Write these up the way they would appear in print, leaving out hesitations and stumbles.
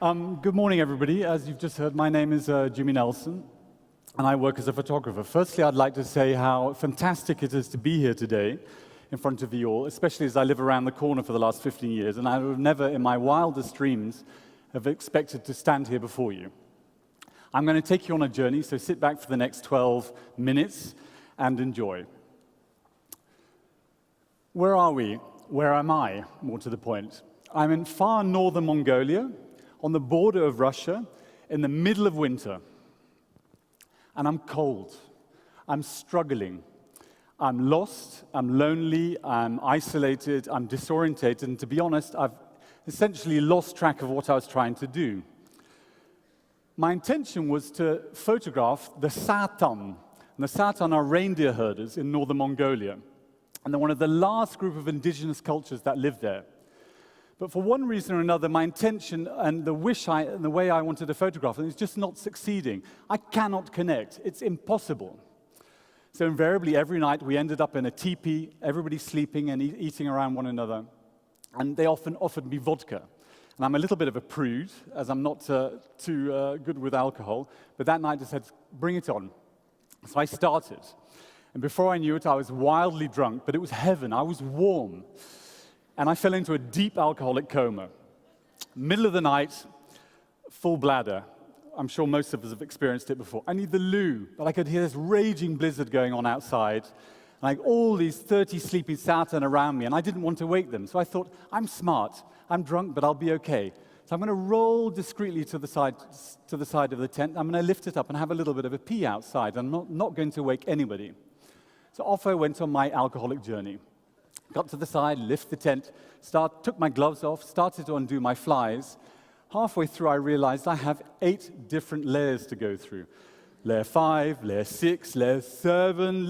Good morning, everybody. As you've just heard, my name is Jimmy Nelson, and I work as a photographer. Firstly, I'd like to say how fantastic it is to be here today in front of you all, especially as I live around the corner for the last 15 years, and I would have never, in my wildest dreams, have expected to stand here before you. I'm going to take you on a journey, so sit back for the next 12 minutes and enjoy. Where are we? Where am I, more to the point? I'm in far northern Mongolia, on the border of Russia, in the middle of winter. And I'm cold. I'm struggling. I'm lost, I'm lonely, I'm isolated, I'm disorientated, and to be honest, I've essentially lost track of what I was trying to do. My intention was to photograph the Satan. And the Satan are reindeer herders in northern Mongolia. And they're one of the last group of indigenous cultures that live there. But for one reason or another, my intention and the way I wanted to photograph them is just not succeeding. I cannot connect. It's impossible. So invariably, every night, we ended up in a teepee, everybody sleeping and eating around one another. And they often offered me vodka. And I'm a little bit of a prude, as I'm not too good with alcohol. But that night, I said, bring it on. So I started. And before I knew it, I was wildly drunk, but it was heaven. I was warm. And I fell into a deep alcoholic coma. Middle of the night, full bladder. I'm sure most of us have experienced it before. I need the loo, but I could hear this raging blizzard going on outside. Like all these 30 sleeping Satan around me, and I didn't want to wake them. So I thought, I'm smart. I'm drunk, but I'll be okay. So I'm going to roll discreetly to the side of the tent. I'm going to lift it up and have a little bit of a pee outside. I'm not going to wake anybody. So off I went on my alcoholic journey. Got to the side, lift the tent, took my gloves off, started to undo my flies. Halfway through, I realized I have 8 different layers to go through. Layer 5, layer 6, layer 7,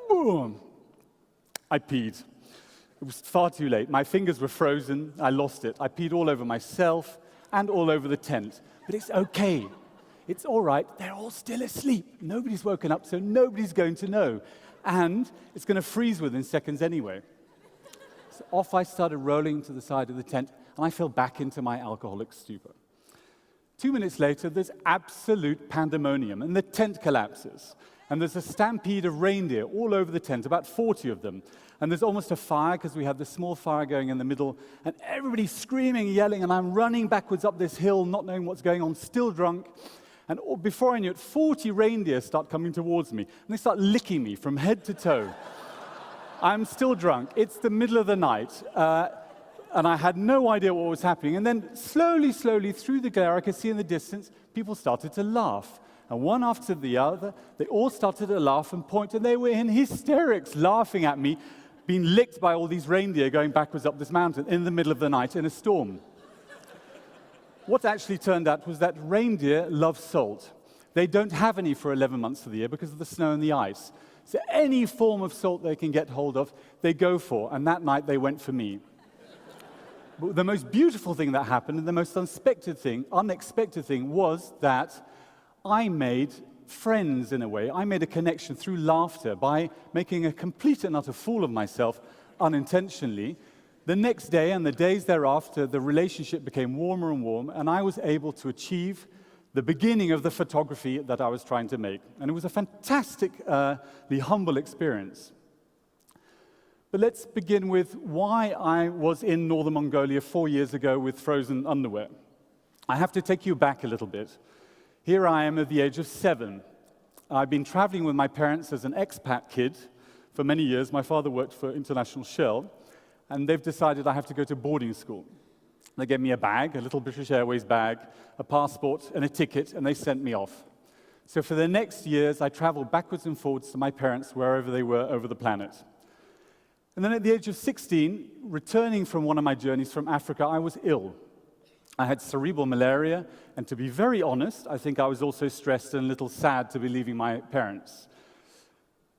boom. I peed. It was far too late. My fingers were frozen. I lost it. I peed all over myself and all over the tent. But it's okay. It's all right. They're all still asleep. Nobody's woken up, so nobody's going to know. And it's going to freeze within seconds anyway. So off I started rolling to the side of the tent, and I fell back into my alcoholic stupor. 2 minutes later, there's absolute pandemonium, and the tent collapses. And there's a stampede of reindeer all over the tent, about 40 of them. And there's almost a fire, because we had this small fire going in the middle, and everybody's screaming, yelling, and I'm running backwards up this hill, not knowing what's going on, still drunk. And before I knew it, 40 reindeer start coming towards me, and they start licking me from head to toe. I'm still drunk. It's the middle of the night, and I had no idea what was happening. And then slowly, through the glare, I could see in the distance, people started to laugh. And one after the other, they all started to laugh and point, and they were in hysterics, laughing at me, being licked by all these reindeer going backwards up this mountain in the middle of the night in a storm. What actually turned out was that reindeer love salt. They don't have any for 11 months of the year because of the snow and the ice. So any form of salt they can get hold of, they go for. And that night, they went for me. But the most beautiful thing that happened, and the most unexpected thing was that I made friends in a way. I made a connection through laughter by making a complete and utter fool of myself unintentionally. The next day and the days thereafter, the relationship became warmer and warmer, and I was able to achieve the beginning of the photography that I was trying to make. And it was a fantastically humble experience. But let's begin with why I was in northern Mongolia 4 years ago with frozen underwear. I have to take you back a little bit. Here I am at the age of 7. I've been traveling with my parents as an expat kid for many years. My father worked for International Shell, and they've decided I have to go to boarding school. They gave me a bag, a little British Airways bag, a passport, and a ticket, and they sent me off. So for the next years, I traveled backwards and forwards to my parents, wherever they were over the planet. And then at the age of 16, returning from one of my journeys from Africa, I was ill. I had cerebral malaria, and to be very honest, I think I was also stressed and a little sad to be leaving my parents.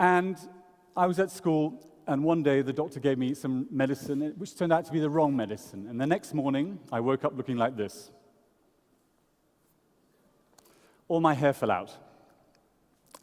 And I was at school, and one day the doctor gave me some medicine, which turned out to be the wrong medicine. And the next morning, I woke up looking like this. All my hair fell out.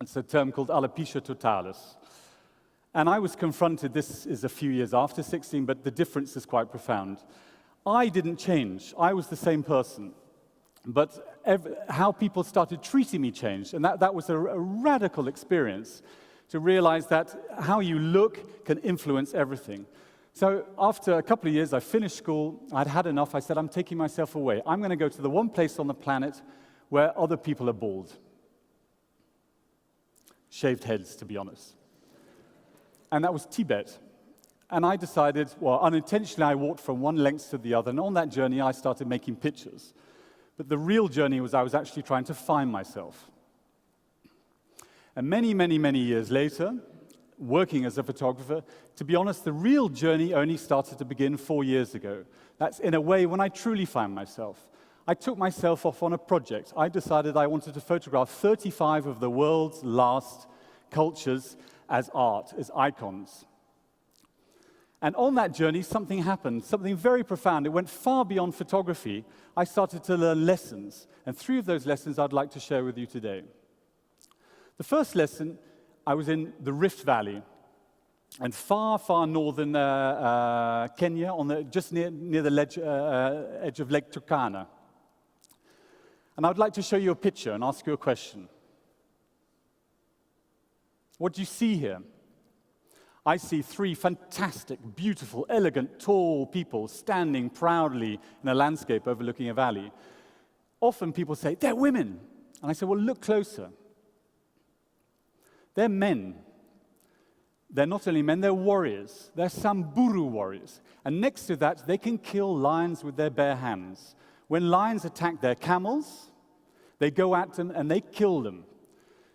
It's a term called alopecia totalis. And I was confronted, this is a few years after 16, but the difference is quite profound. I didn't change. I was the same person. But how people started treating me changed, and that was a radical experience to realize that how you look can influence everything. So after a couple of years, I finished school, I'd had enough, I said, I'm taking myself away. I'm going to go to the one place on the planet where other people are bald. Shaved heads, to be honest. And that was Tibet. And I decided, well, unintentionally, I walked from one length to the other, and on that journey, I started making pictures. But the real journey was I was actually trying to find myself. And many, many, many years later, working as a photographer, to be honest, the real journey only started to begin 4 years ago. That's in a way when I truly found myself. I took myself off on a project. I decided I wanted to photograph 35 of the world's last cultures as art, as icons. And on that journey, something happened, something very profound. It went far beyond photography. I started to learn lessons, and 3 of those lessons I'd like to share with you today. The first lesson, I was in the Rift Valley, and far, far northern Kenya, just near the edge of Lake Turkana. And I'd like to show you a picture and ask you a question. What do you see here? I see 3 fantastic, beautiful, elegant, tall people standing proudly in a landscape overlooking a valley. Often people say, they're women. And I say, well, look closer. They're men. They're not only men, they're warriors. They're Samburu warriors. And next to that, they can kill lions with their bare hands. When lions attack their camels, they go at them and they kill them.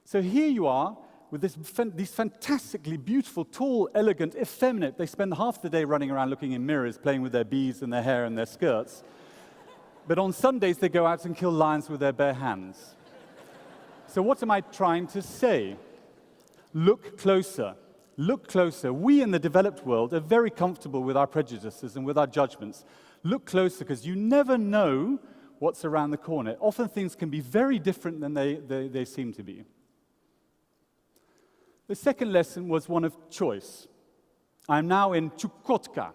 So here you are, with these fantastically beautiful, tall, elegant, effeminate. They spend half the day running around looking in mirrors, playing with their beads and their hair and their skirts. But on Sundays, they go out and kill lions with their bare hands. So what am I trying to say? Look closer. Look closer. We in the developed world are very comfortable with our prejudices and with our judgments. Look closer, because you never know what's around the corner. Often things can be very different than they seem to be. The second lesson was one of choice. I'm now in Chukotka.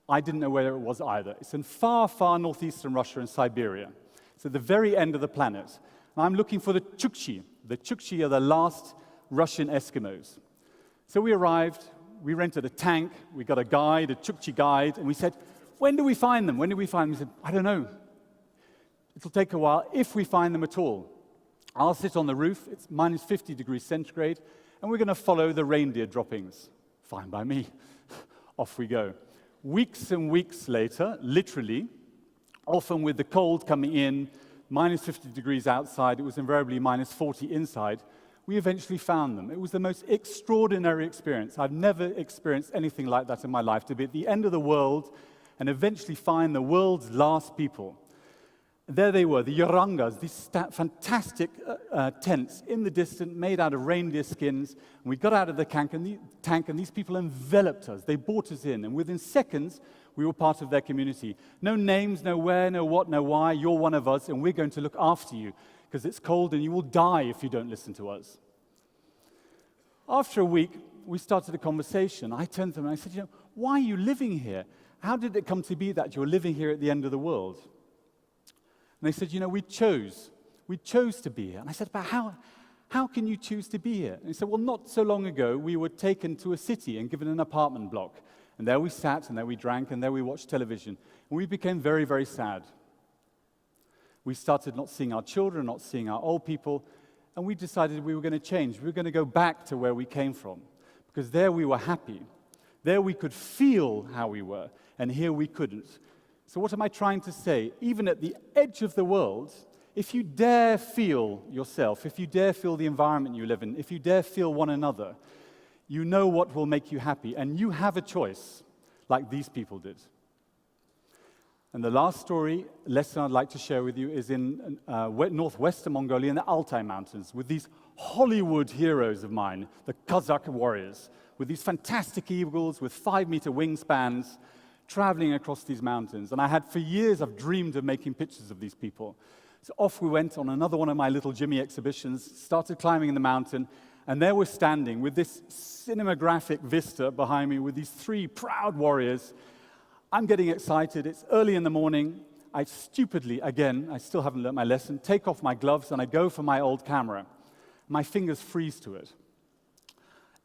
I didn't know where it was either. It's in far, far northeastern Russia and Siberia. It's at the very end of the planet. And I'm looking for the Chukchi. The Chukchi are the last Russian Eskimos. So we arrived, we rented a tank, we got a guide, a Chukchi guide, and we said, when do we find them? When do we find them? He said, I don't know. It'll take a while, if we find them at all. I'll sit on the roof, it's minus 50 degrees centigrade, and we're going to follow the reindeer droppings. Fine by me. Off we go. Weeks and weeks later, literally, often with the cold coming in, minus 50 degrees outside, it was invariably minus 40 inside, we eventually found them. It was the most extraordinary experience. I've never experienced anything like that in my life, to be at the end of the world and eventually find the world's last people. There they were, the Yarangas, these fantastic tents in the distance, made out of reindeer skins. And we got out of the tank, and these people enveloped us. They brought us in, and within seconds, we were part of their community. No names, no where, no what, no why. You're one of us, and we're going to look after you, because it's cold, and you will die if you don't listen to us. After a week, we started a conversation. I turned to them, and I said, why are you living here? How did it come to be that you're living here at the end of the world? And they said, we chose. We chose to be here. And I said, but how can you choose to be here? And he said, well, not so long ago, we were taken to a city and given an apartment block. And there we sat, and there we drank, and there we watched television. And we became very, very sad. We started not seeing our children, not seeing our old people, and we decided we were going to change. We were going to go back to where we came from, because there we were happy. There we could feel how we were, and here we couldn't. So what am I trying to say? Even at the edge of the world, if you dare feel yourself, if you dare feel the environment you live in, if you dare feel one another, you know what will make you happy, and you have a choice, like these people did. And the last lesson I'd like to share with you is in northwestern Mongolia in the Altai Mountains, with these Hollywood heroes of mine, the Kazakh warriors, with these fantastic eagles with 5-meter wingspans, traveling across these mountains. And for years, I've dreamed of making pictures of these people. So off we went on another one of my little Jimmy exhibitions, started climbing in the mountain, and there we're standing with this cinematographic vista behind me with these 3 proud warriors. I'm getting excited. It's early in the morning. I stupidly, again, I still haven't learned my lesson, take off my gloves and I go for my old camera. My fingers freeze to it.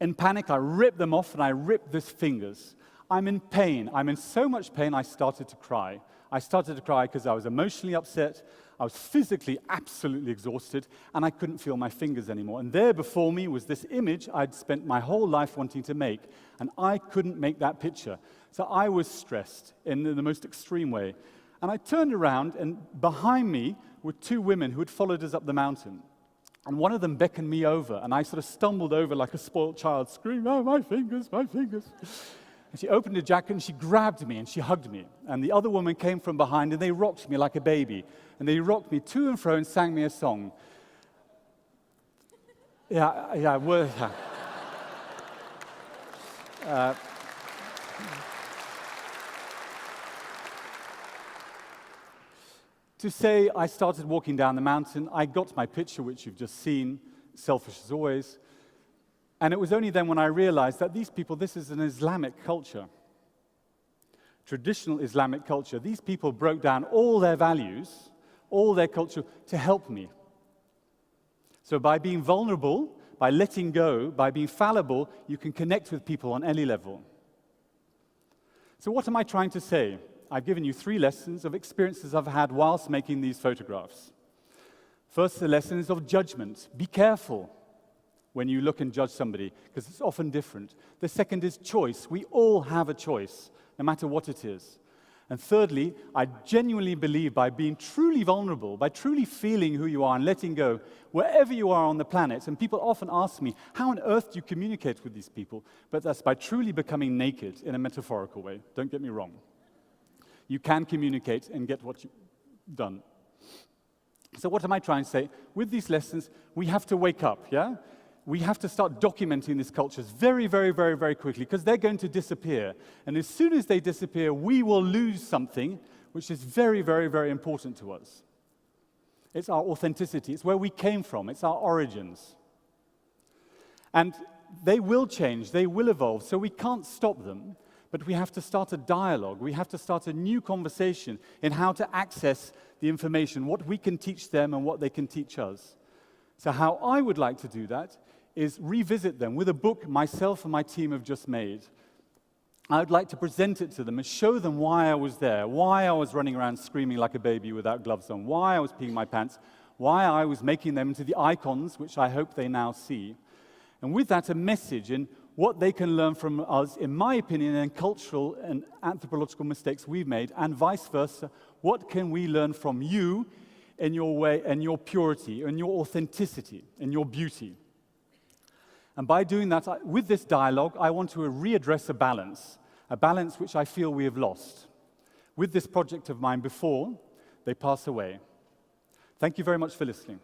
In panic, I rip them off and I rip these fingers. I'm in pain. I'm in so much pain, I started to cry. I started to cry because I was emotionally upset, I was physically absolutely exhausted, and I couldn't feel my fingers anymore. And there before me was this image I'd spent my whole life wanting to make, and I couldn't make that picture. So I was stressed in the most extreme way. And I turned around, and behind me were two women who had followed us up the mountain. And one of them beckoned me over, and I sort of stumbled over like a spoiled child, screaming, "Oh, my fingers, my fingers." And she opened her jacket and she grabbed me and she hugged me. And the other woman came from behind and they rocked me like a baby. And they rocked me to and fro and sang me a song. To say I started walking down the mountain, I got my picture, which you've just seen, selfish as always. And it was only then when I realized that these people, this is an Islamic culture. Traditional Islamic culture. These people broke down all their values, all their culture, to help me. So by being vulnerable, by letting go, by being fallible, you can connect with people on any level. So what am I trying to say? I've given you 3 lessons of experiences I've had whilst making these photographs. First, the lesson is of judgment. Be careful when you look and judge somebody, because it's often different. The second is choice. We all have a choice, no matter what it is. And thirdly, I genuinely believe by being truly vulnerable, by truly feeling who you are and letting go, wherever you are on the planet, and people often ask me, how on earth do you communicate with these people? But that's by truly becoming naked in a metaphorical way. Don't get me wrong. You can communicate and get what you've done. So what am I trying to say? With these lessons, we have to wake up, yeah? We have to start documenting these cultures very, very, very, very quickly, because they're going to disappear. And as soon as they disappear, we will lose something which is very, very, very important to us. It's our authenticity. It's where we came from. It's our origins. And they will change. They will evolve. So we can't stop them. But we have to start a dialogue. We have to start a new conversation in how to access the information, what we can teach them and what they can teach us. So how I would like to do that is revisit them with a book myself and my team have just made. I would like to present it to them and show them why I was there, why I was running around screaming like a baby without gloves on, why I was peeing my pants, why I was making them into the icons, which I hope they now see. And with that, a message in what they can learn from us, in my opinion, in cultural and anthropological mistakes we've made, and vice versa. What can we learn from you in your way, in your purity, in your authenticity, in your beauty? And by doing that, with this dialogue, I want to readdress a balance which I feel we have lost. With this project of mine before they pass away. Thank you very much for listening.